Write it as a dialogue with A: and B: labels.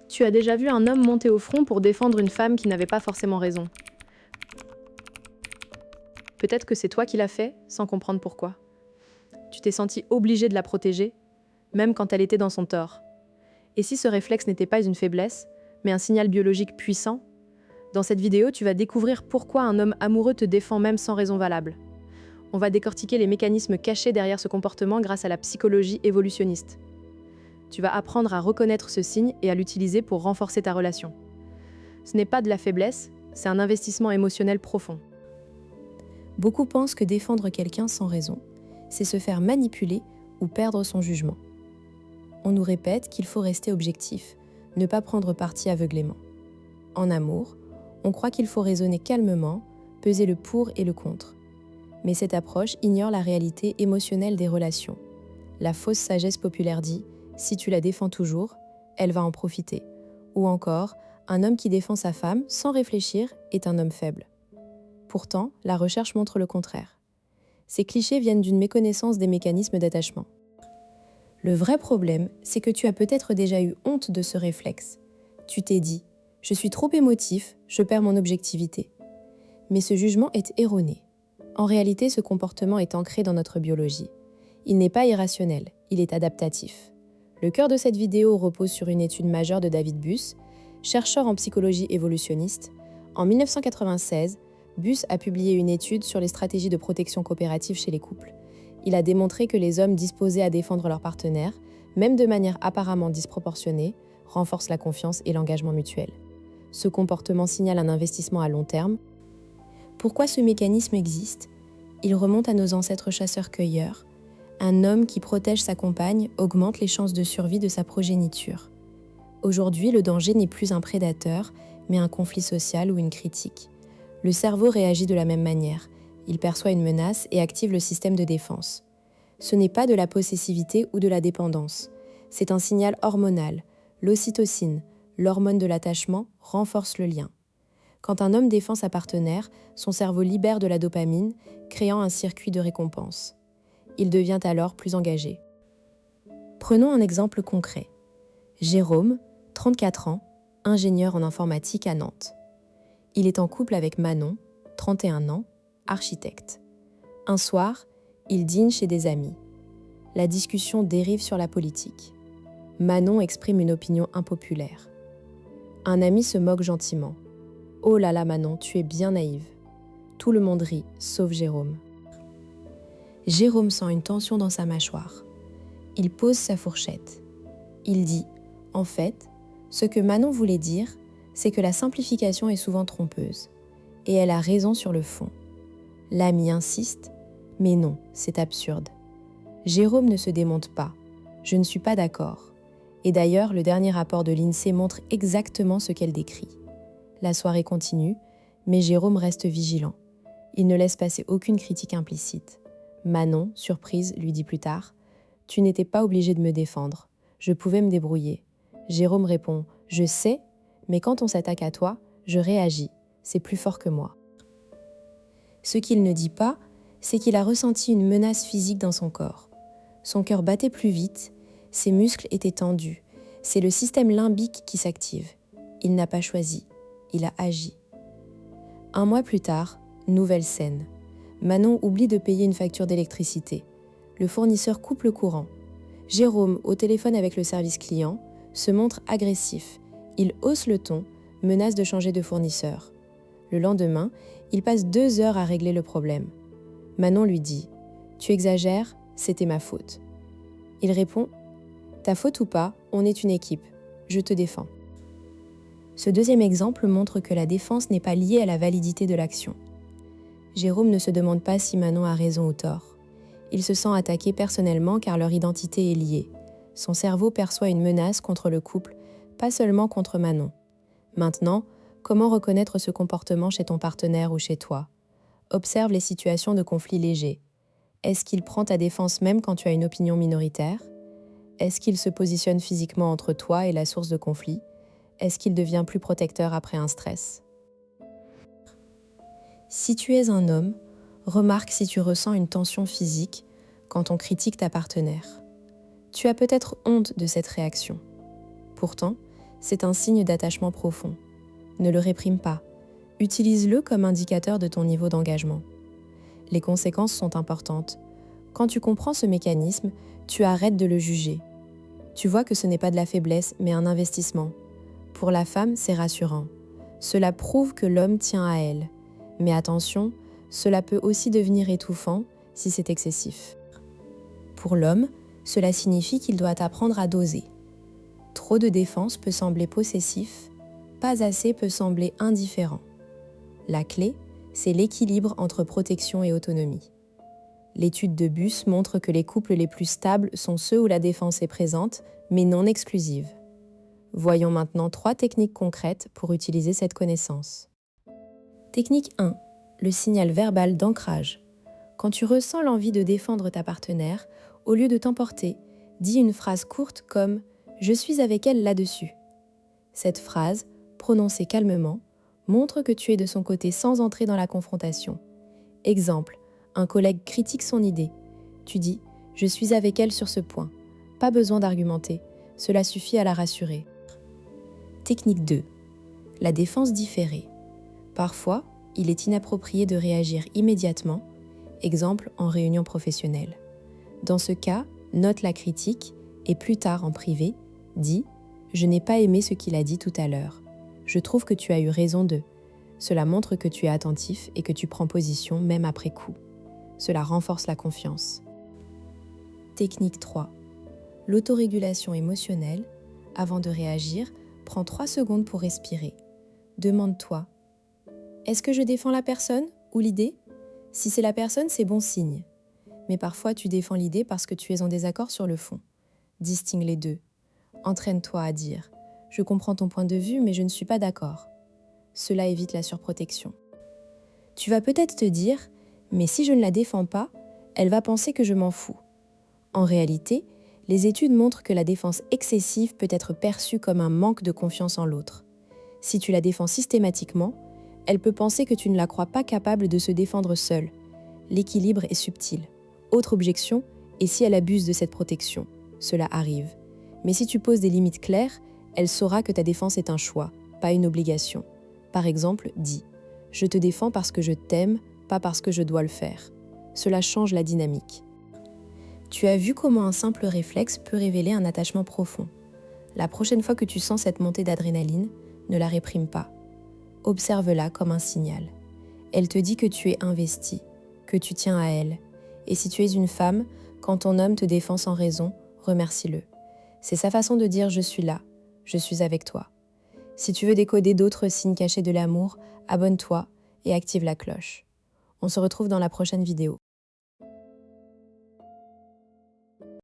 A: Tu as déjà vu un homme monter au front pour défendre une femme qui n'avait pas forcément raison. Peut-être que c'est toi qui l'as fait, sans comprendre pourquoi. Tu t'es senti obligé de la protéger, même quand elle était dans son tort. Et si ce réflexe n'était pas une faiblesse, mais un signal biologique puissant? Dans cette vidéo, tu vas découvrir pourquoi un homme amoureux te défend même sans raison valable. On va décortiquer les mécanismes cachés derrière ce comportement grâce à la psychologie évolutionniste. Tu vas apprendre à reconnaître ce signe et à l'utiliser pour renforcer ta relation. Ce n'est pas de la faiblesse, c'est un investissement émotionnel profond.
B: Beaucoup pensent que défendre quelqu'un sans raison, c'est se faire manipuler ou perdre son jugement. On nous répète qu'il faut rester objectif, ne pas prendre parti aveuglément. En amour, on croit qu'il faut raisonner calmement, peser le pour et le contre. Mais cette approche ignore la réalité émotionnelle des relations. La fausse sagesse populaire dit « si tu la défends toujours, elle va en profiter ». Ou encore « un homme qui défend sa femme sans réfléchir est un homme faible ». Pourtant, la recherche montre le contraire. Ces clichés viennent d'une méconnaissance des mécanismes d'attachement. Le vrai problème, c'est que tu as peut-être déjà eu honte de ce réflexe. Tu t'es dit « je suis trop émotif, je perds mon objectivité ». Mais ce jugement est erroné. En réalité, ce comportement est ancré dans notre biologie. Il n'est pas irrationnel, il est adaptatif. Le cœur de cette vidéo repose sur une étude majeure de David Buss, chercheur en psychologie évolutionniste. En 1996, Buss a publié une étude sur les stratégies de protection coopérative chez les couples. Il a démontré que les hommes disposés à défendre leur partenaire, même de manière apparemment disproportionnée, renforcent la confiance et l'engagement mutuel. Ce comportement signale un investissement à long terme. Pourquoi ce mécanisme existe? Il remonte à nos ancêtres chasseurs-cueilleurs. Un homme qui protège sa compagne augmente les chances de survie de sa progéniture. Aujourd'hui, le danger n'est plus un prédateur, mais un conflit social ou une critique. Le cerveau réagit de la même manière. Il perçoit une menace et active le système de défense. Ce n'est pas de la possessivité ou de la dépendance. C'est un signal hormonal. L'ocytocine, l'hormone de l'attachement, renforce le lien. Quand un homme défend sa partenaire, son cerveau libère de la dopamine, créant un circuit de récompense. Il devient alors plus engagé. Prenons un exemple concret. Jérôme, 34 ans, ingénieur en informatique à Nantes. Il est en couple avec Manon, 31 ans, architecte. Un soir, il dîne chez des amis. La discussion dérive sur la politique. Manon exprime une opinion impopulaire. Un ami se moque gentiment. « Oh là là Manon, tu es bien naïve ». Tout le monde rit, sauf Jérôme. Jérôme sent une tension dans sa mâchoire. Il pose sa fourchette. Il dit « En fait, ce que Manon voulait dire, c'est que la simplification est souvent trompeuse. Et elle a raison sur le fond. » L'ami insiste « Mais non, c'est absurde. » Jérôme ne se démonte pas. « Je ne suis pas d'accord. » Et d'ailleurs, le dernier rapport de l'INSEE montre exactement ce qu'elle décrit. La soirée continue, mais Jérôme reste vigilant. Il ne laisse passer aucune critique implicite. Manon, surprise, lui dit plus tard « Tu n'étais pas obligé de me défendre. Je pouvais me débrouiller. » Jérôme répond « Je sais, mais quand on s'attaque à toi, je réagis. C'est plus fort que moi. » Ce qu'il ne dit pas, c'est qu'il a ressenti une menace physique dans son corps. Son cœur battait plus vite, ses muscles étaient tendus. C'est le système limbique qui s'active. Il n'a pas choisi. Il a agi. Un mois plus tard, nouvelle scène. Manon oublie de payer une facture d'électricité. Le fournisseur coupe le courant. Jérôme, au téléphone avec le service client, se montre agressif. Il hausse le ton, menace de changer de fournisseur. Le lendemain, il passe 2 heures à régler le problème. Manon lui dit « Tu exagères, c'était ma faute. » Il répond « Ta faute ou pas, on est une équipe. Je te défends. » Ce deuxième exemple montre que la défense n'est pas liée à la validité de l'action. Jérôme ne se demande pas si Manon a raison ou tort. Il se sent attaqué personnellement car leur identité est liée. Son cerveau perçoit une menace contre le couple, pas seulement contre Manon. Maintenant, comment reconnaître ce comportement chez ton partenaire ou chez toi? Observe les situations de conflit léger. Est-ce qu'il prend ta défense même quand tu as une opinion minoritaire? Est-ce qu'il se positionne physiquement entre toi et la source de conflit? Est-ce qu'il devient plus protecteur après un stress? Si tu es un homme, remarque si tu ressens une tension physique quand on critique ta partenaire. Tu as peut-être honte de cette réaction. Pourtant, c'est un signe d'attachement profond. Ne le réprime pas. Utilise-le comme indicateur de ton niveau d'engagement. Les conséquences sont importantes. Quand tu comprends ce mécanisme, tu arrêtes de le juger. Tu vois que ce n'est pas de la faiblesse, mais un investissement. Pour la femme, c'est rassurant. Cela prouve que l'homme tient à elle. Mais attention, cela peut aussi devenir étouffant si c'est excessif. Pour l'homme, cela signifie qu'il doit apprendre à doser. Trop de défense peut sembler possessif, pas assez peut sembler indifférent. La clé, c'est l'équilibre entre protection et autonomie. L'étude de Buss montre que les couples les plus stables sont ceux où la défense est présente, mais non exclusive. Voyons maintenant 3 techniques concrètes pour utiliser cette connaissance. Technique 1. Le signal verbal d'ancrage. Quand tu ressens l'envie de défendre ta partenaire, au lieu de t'emporter, dis une phrase courte comme « Je suis avec elle là-dessus ». Cette phrase, prononcée calmement, montre que tu es de son côté sans entrer dans la confrontation. Exemple, un collègue critique son idée. Tu dis « Je suis avec elle sur ce point ». Pas besoin d'argumenter, cela suffit à la rassurer. Technique 2. La défense différée. Parfois, il est inapproprié de réagir immédiatement, exemple en réunion professionnelle. Dans ce cas, note la critique et plus tard en privé, dis « Je n'ai pas aimé ce qu'il a dit tout à l'heure. Je trouve que tu as eu raison de… » Cela montre que tu es attentif et que tu prends position même après coup. Cela renforce la confiance. Technique 3. L'autorégulation émotionnelle. Avant de réagir, prends 3 secondes pour respirer. Demande-toi « Est-ce que je défends la personne ou l'idée ?» Si c'est la personne, c'est bon signe. Mais parfois, tu défends l'idée parce que tu es en désaccord sur le fond. Distingue les deux. Entraîne-toi à dire « Je comprends ton point de vue, mais je ne suis pas d'accord. » Cela évite la surprotection. Tu vas peut-être te dire « Mais si je ne la défends pas, elle va penser que je m'en fous. » En réalité, les études montrent que la défense excessive peut être perçue comme un manque de confiance en l'autre. Si tu la défends systématiquement, elle peut penser que tu ne la crois pas capable de se défendre seule. L'équilibre est subtil. Autre objection, et si elle abuse de cette protection? Cela arrive. Mais si tu poses des limites claires, elle saura que ta défense est un choix, pas une obligation. Par exemple, dis « Je te défends parce que je t'aime, pas parce que je dois le faire. » Cela change la dynamique. Tu as vu comment un simple réflexe peut révéler un attachement profond. La prochaine fois que tu sens cette montée d'adrénaline, ne la réprime pas. Observe-la comme un signal. Elle te dit que tu es investi, que tu tiens à elle. Et si tu es une femme, quand ton homme te défend sans raison, remercie-le. C'est sa façon de dire « je suis là, je suis avec toi ». Si tu veux décoder d'autres signes cachés de l'amour, abonne-toi et active la cloche. On se retrouve dans la prochaine vidéo.